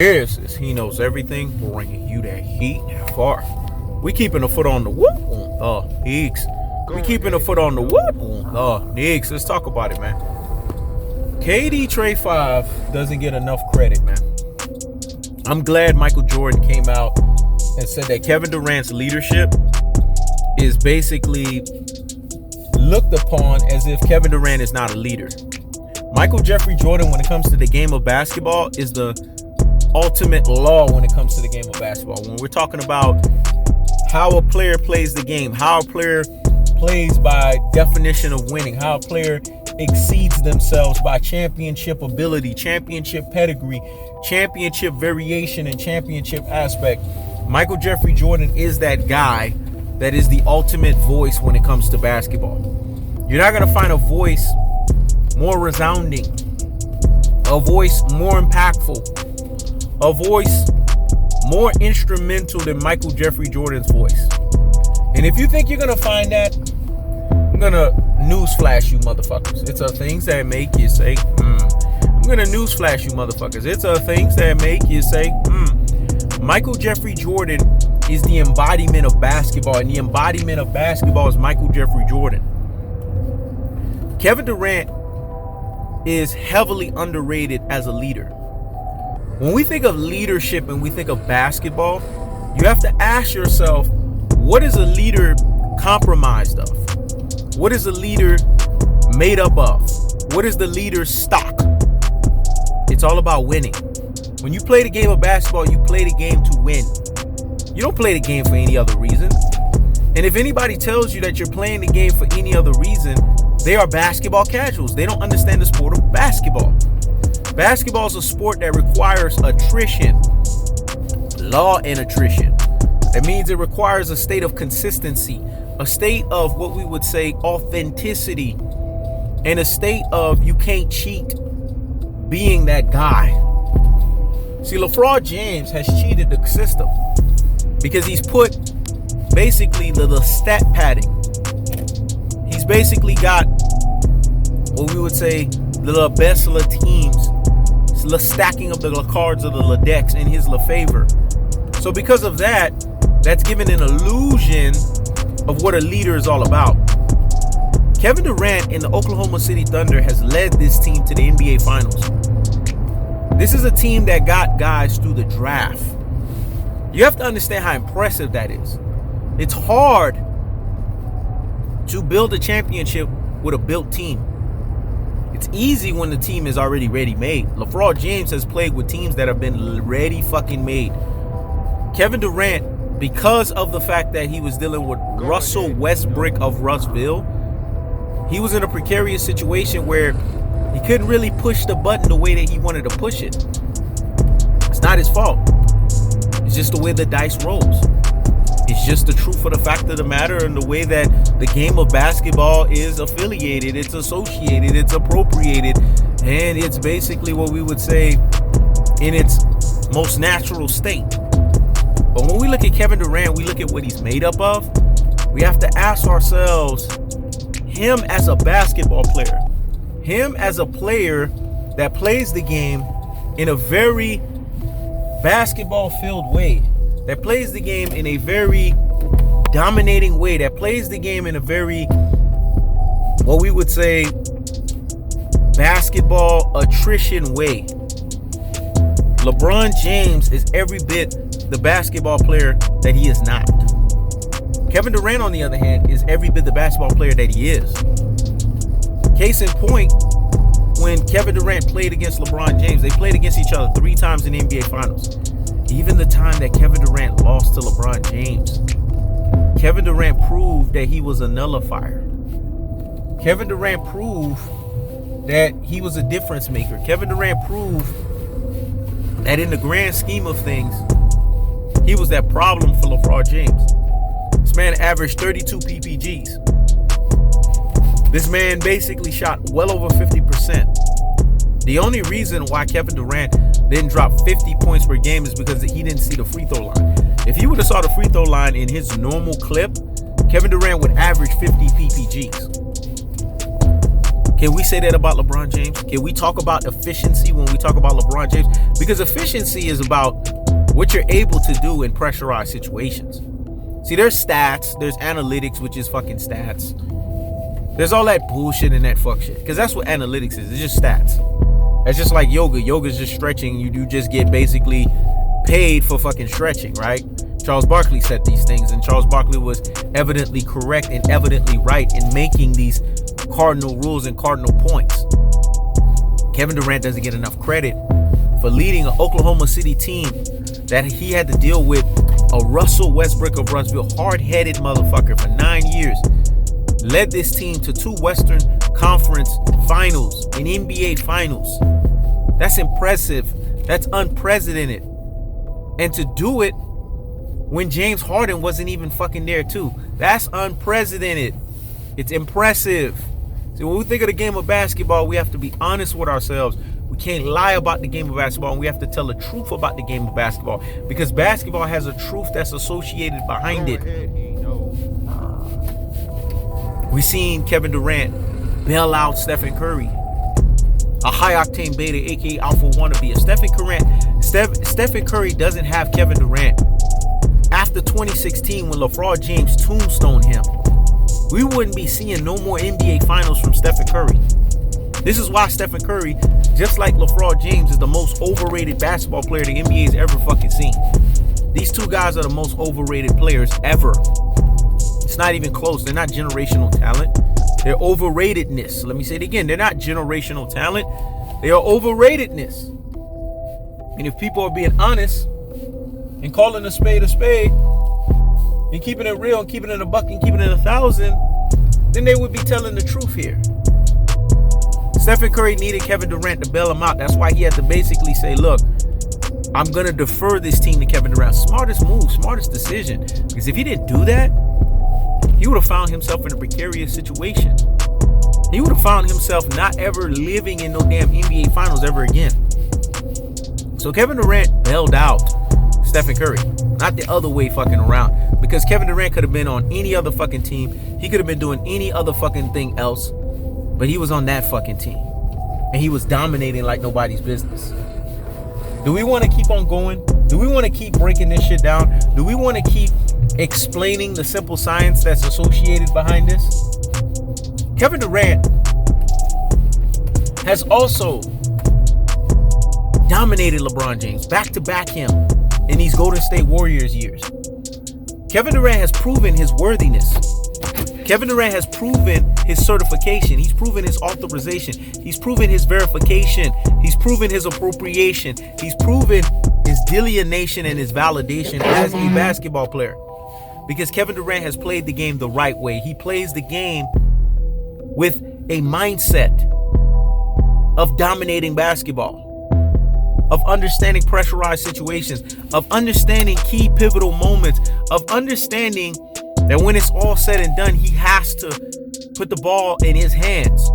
This He Knows Everything, bringing you that heat that far. We keeping the foot on the whoop on the Higgs. We keeping the foot on the whoop on the Higgs. Let's talk about it, man. KD Trade 5 doesn't get enough credit, man. I'm glad Michael Jordan came out and said that Kevin Durant's leadership is basically looked upon as if Kevin Durant is not a leader. Michael Jeffrey Jordan, when it comes to the game of basketball, is the ultimate law when it comes to the game of basketball. When we're talking about how a player plays the game, how a player plays by definition of winning, how a player exceeds themselves by championship ability, championship pedigree, championship variation, and championship aspect, Michael Jeffrey Jordan is that guy that is the ultimate voice when it comes to basketball. You're not going to find a voice more resounding, a voice more impactful, a voice more instrumental than Michael Jeffrey Jordan's voice. And if you think you're going to find that, I'm going to newsflash you motherfuckers. It's things that make you say, I'm going to newsflash you motherfuckers. It's things that make you say, Michael Jeffrey Jordan is the embodiment of basketball, and the embodiment of basketball is Michael Jeffrey Jordan. Kevin Durant is heavily underrated as a leader. When we think of leadership and we think of basketball, you have to ask yourself, what is a leader compromised of? What is a leader made up of? What is the leader's stock? It's all about winning. When you play the game of basketball, you play the game to win. You don't play the game for any other reason. And if anybody tells you that you're playing the game for any other reason, they are basketball casuals. They don't understand the sport of basketball. Basketball is a sport that requires attrition, law and attrition. It means it requires a state of consistency, a state of what we would say authenticity, and a state of you can't cheat being that guy. See, LeBron James has cheated the system because he's put basically the stat padding. He's basically got what we would say the best of the teams, the stacking of the cards of the decks in his favor. So because of that, that's given an illusion of what a leader is all about. Kevin Durant in the Oklahoma City Thunder has led this team to the NBA Finals. This is a team that got guys through the draft. You have to understand how impressive that is. It's hard to build a championship with a built team. It's easy when the team is already ready-made. LeBron James has played with teams that have been ready fucking made. Kevin Durant, because of the fact that he was dealing with Russell Westbrook of Russville, he was in a precarious situation where he couldn't really push the button the way that he wanted to push it. It's not his fault. It's just the way the dice rolls. It's just the truth of the fact of the matter and the way that the game of basketball is affiliated, it's associated, it's appropriated, and it's basically what we would say in its most natural state. But when we look at Kevin Durant, we look at what he's made up of. We have to ask ourselves, him as a basketball player, him as a player that plays the game in a very basketball-filled way, that plays the game in a very dominating way, that plays the game in a very, what we would say, basketball attrition way. LeBron James is every bit the basketball player that he is not. Kevin Durant, on the other hand, is every bit the basketball player that he is. Case in point, when Kevin Durant played against LeBron James, they played against each other 3 times in the NBA Finals. Even the time that Kevin Durant lost to LeBron James, Kevin Durant proved that he was a nullifier. Kevin Durant proved that he was a difference maker. Kevin Durant proved that in the grand scheme of things, he was that problem for LeBron James. This man averaged 32 PPGs. This man basically shot well over 50%. The only reason why Kevin Durant didn't drop 50 points per game is because he didn't see the free throw line. If he would have saw the free throw line in his normal clip, Kevin Durant would average 50 PPGs. Can we say that about LeBron James? Can we talk about efficiency when we talk about LeBron James? Because efficiency is about what you're able to do in pressurized situations. See, there's stats, there's analytics, which is fucking stats. There's all that bullshit and that fuck shit. Because that's what analytics is. It's just stats. It's just like yoga. Yoga is just stretching. You just get basically paid for fucking stretching, right? Charles Barkley said these things, and Charles Barkley was evidently correct and evidently right in making these cardinal rules and cardinal points. Kevin Durant doesn't get enough credit for leading an Oklahoma City team that he had to deal with a Russell Westbrook of Runsville, hard-headed motherfucker for 9 years. Led this team to 2 Western Conference finals and NBA finals. That's impressive. That's unprecedented. And to do it when James Harden wasn't even fucking there too. That's unprecedented. It's impressive. So when we think of the game of basketball, we have to be honest with ourselves. We can't lie about the game of basketball, and we have to tell the truth about the game of basketball, because basketball has a truth that's associated behind it. We've seen Kevin Durant bail out Stephen Curry, a high-octane beta, aka alpha wannabe. Stephen Curry doesn't have Kevin Durant. After 2016, when LeBron James tombstoned him, we wouldn't be seeing no more NBA Finals from Stephen Curry. This is why Stephen Curry, just like LeBron James, is the most overrated basketball player the NBA's ever fucking seen. These two guys are the most overrated players ever. It's not even close. They're not generational talent. They're overratedness. Let me say it again. They're not generational talent. They are overratedness. And if people are being honest and calling a spade and keeping it real and keeping it a buck and keeping it 1,000, then they would be telling the truth here. Stephen Curry needed Kevin Durant to bail him out. That's why he had to basically say, look, I'm going to defer this team to Kevin Durant. Smartest move, smartest decision. Because if he didn't do that, he would have found himself in a precarious situation. He would have found himself not ever living in no damn NBA Finals ever again. So Kevin Durant bailed out Stephen Curry, not the other way fucking around. Because Kevin Durant could have been on any other fucking team. He could have been doing any other fucking thing else. But he was on that fucking team. And he was dominating like nobody's business. Do we want to keep on going? Do we want to keep breaking this shit down? Do we want to keep explaining the simple science that's associated behind this? Kevin Durant has also dominated LeBron James back-to-back him in these Golden State Warriors years. Kevin Durant has proven his worthiness. Kevin Durant has proven his certification. He's proven his authorization. He's proven his verification. He's proven his appropriation. He's proven his delineation and his validation as a basketball player. Because Kevin Durant has played the game the right way. He plays the game with a mindset of dominating basketball, of understanding pressurized situations, of understanding key pivotal moments, of understanding that when it's all said and done, he has to put the ball in his hands.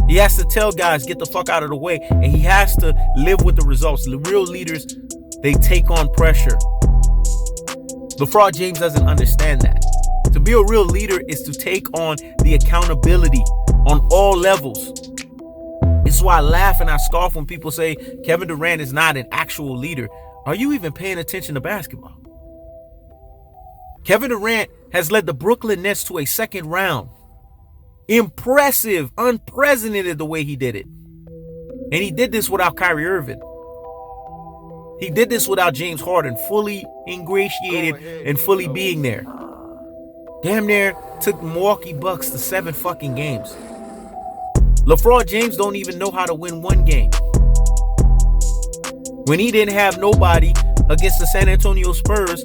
He has to tell guys, get the fuck out of the way, and he has to live with the results. The real leaders, they take on pressure. LeBron James doesn't understand that. To be a real leader is to take on the accountability on all levels. This is why I laugh and I scoff when people say Kevin Durant is not an actual leader. Are you even paying attention to basketball? Kevin Durant has led the Brooklyn Nets to a second round. Impressive, unprecedented the way he did it. And he did this without Kyrie Irving. He did this without James Harden fully ingratiated and fully being there. Damn near took Milwaukee Bucks to 7 fucking games. LeBron James don't even know how to win one game. When he didn't have nobody against the San Antonio Spurs,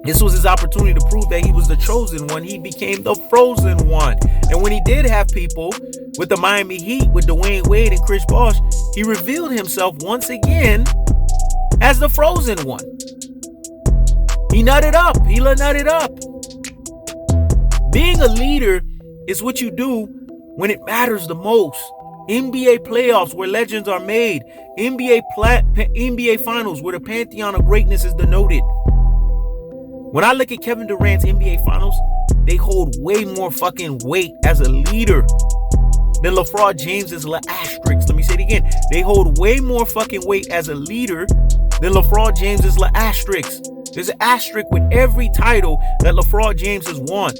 this was his opportunity to prove that he was the chosen one. He became the frozen one. And when he did have people with the Miami Heat, with Dwayne Wade and Chris Bosh, he revealed himself once again as the frozen one. He nutted up. He nutted up. Being a leader is what you do when it matters the most. NBA playoffs where legends are made. NBA finals where the pantheon of greatness is denoted. When I look at Kevin Durant's NBA finals, they hold way more fucking weight as a leader than LeBron James is asterisk. Let me say it again. They hold way more fucking weight as a leader than LeBron James is asterisk. There's an asterisk with every title that LeBron James has won.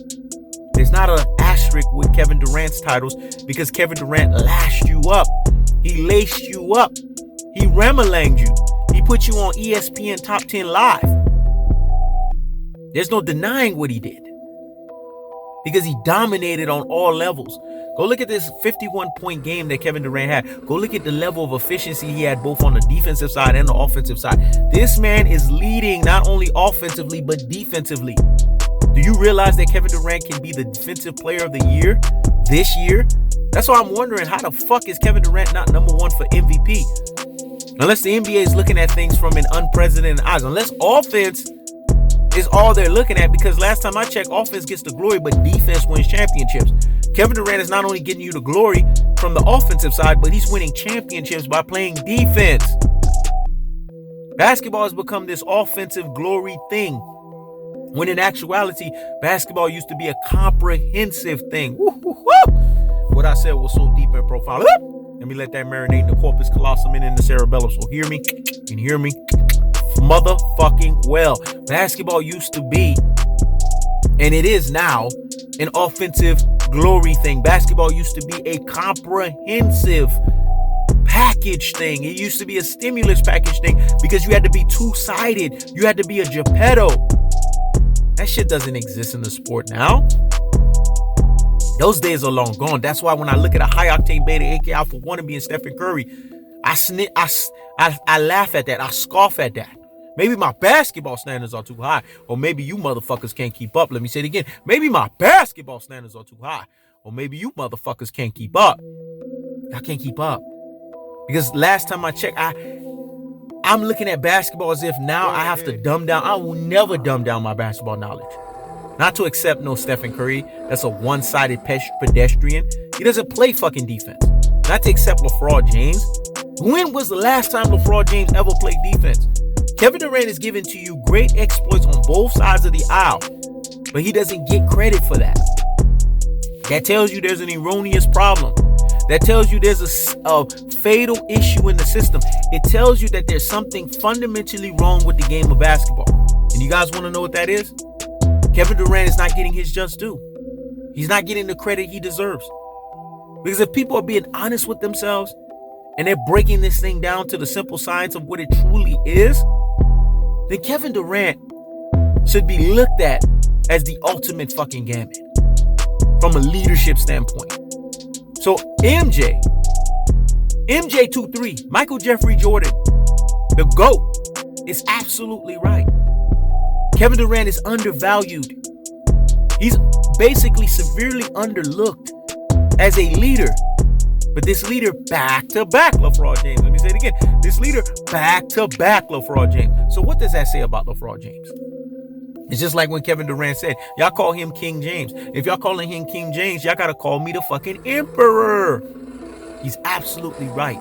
There's not an asterisk with Kevin Durant's titles because Kevin Durant lashed you up. He laced you up. He remelanged you. He put you on ESPN Top 10 Live. There's no denying what he did because he dominated on all levels. Go look at this 51-point game that Kevin Durant had. Go look at the level of efficiency he had both on the defensive side and the offensive side. This man is leading not only offensively but defensively. Do you realize that Kevin Durant can be the defensive player of the year this year? That's why I'm wondering, how the fuck is Kevin Durant not number one for MVP? Unless the NBA is looking at things from an unprecedented eyes. Unless offense is all they're looking at, because last time I checked, offense gets the glory, but defense wins championships. Kevin Durant is not only getting you the glory from the offensive side, but he's winning championships by playing defense. Basketball has become this offensive glory thing, when in actuality, basketball used to be a comprehensive thing. Woo, woo, woo. What I said was so deep and profound. Let me let that marinate in the corpus callosum and in the cerebellum. So hear me and hear me motherfucking well. Basketball used to be, and it is now, an offensive glory thing. Basketball used to be a comprehensive package thing. It used to be a stimulus package thing because you had to be two-sided. You had to be a Geppetto. That shit doesn't exist in the sport now. Those days are long gone. That's why when I look at a high-octane beta, aka Alpha wannabe and Stephen Curry, I laugh at that. I scoff at that. Maybe my basketball standards are too high, or maybe you motherfuckers can't keep up. Let me say it again. Maybe my basketball standards are too high, or maybe you motherfuckers can't keep up. I can't keep up. Because last time I checked, I'm looking at basketball as if now I have to dumb down. I will never dumb down my basketball knowledge. Not to accept no Stephen Curry. That's a one-sided pedestrian. He doesn't play fucking defense. Not to accept LeBron James. When was the last time LeBron James ever played defense? Kevin Durant is giving to you great exploits on both sides of the aisle, but he doesn't get credit for that. That tells you there's an erroneous problem. That tells you there's a fatal issue in the system. It tells you that there's something fundamentally wrong with the game of basketball. And you guys want to know what that is? Kevin Durant is not getting his just due. He's not getting the credit he deserves. Because if people are being honest with themselves and they're breaking this thing down to the simple science of what it truly is, then Kevin Durant should be looked at as the ultimate fucking gambit from a leadership standpoint. So MJ 2-3, Michael Jeffrey Jordan, the GOAT, is absolutely right. Kevin Durant is undervalued. He's basically severely underlooked as a leader. But this leader back-to-back LeBron James. Let me say it again. This leader back-to-back LeBron James. So what does that say about LeBron James? It's just like when Kevin Durant said, y'all call him King James. If y'all calling him King James, y'all got to call me the fucking emperor. He's absolutely right.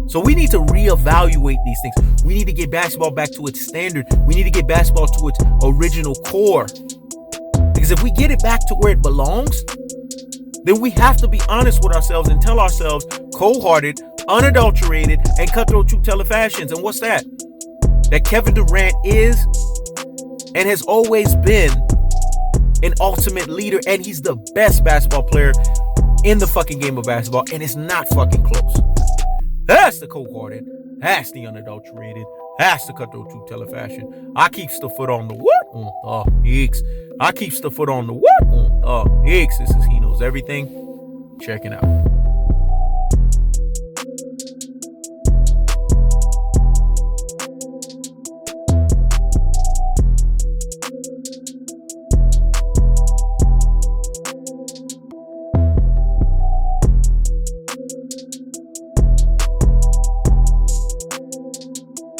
So we need to reevaluate these things. We need to get basketball back to its standard. We need to get basketball to its original core. Because if we get it back to where it belongs, then we have to be honest with ourselves and tell ourselves cold-hearted, unadulterated, and cutthroat truth teller fashions. And what's that? That Kevin Durant is and has always been an ultimate leader, and he's the best basketball player in the fucking game of basketball, and it's not fucking close. That's the cold-hearted, that's the unadulterated, that's the cutthroat truth teller fashion. I keeps the foot on the what? On the X. I keeps the foot on the what? On the X. This is He Knows Everything. Checking out.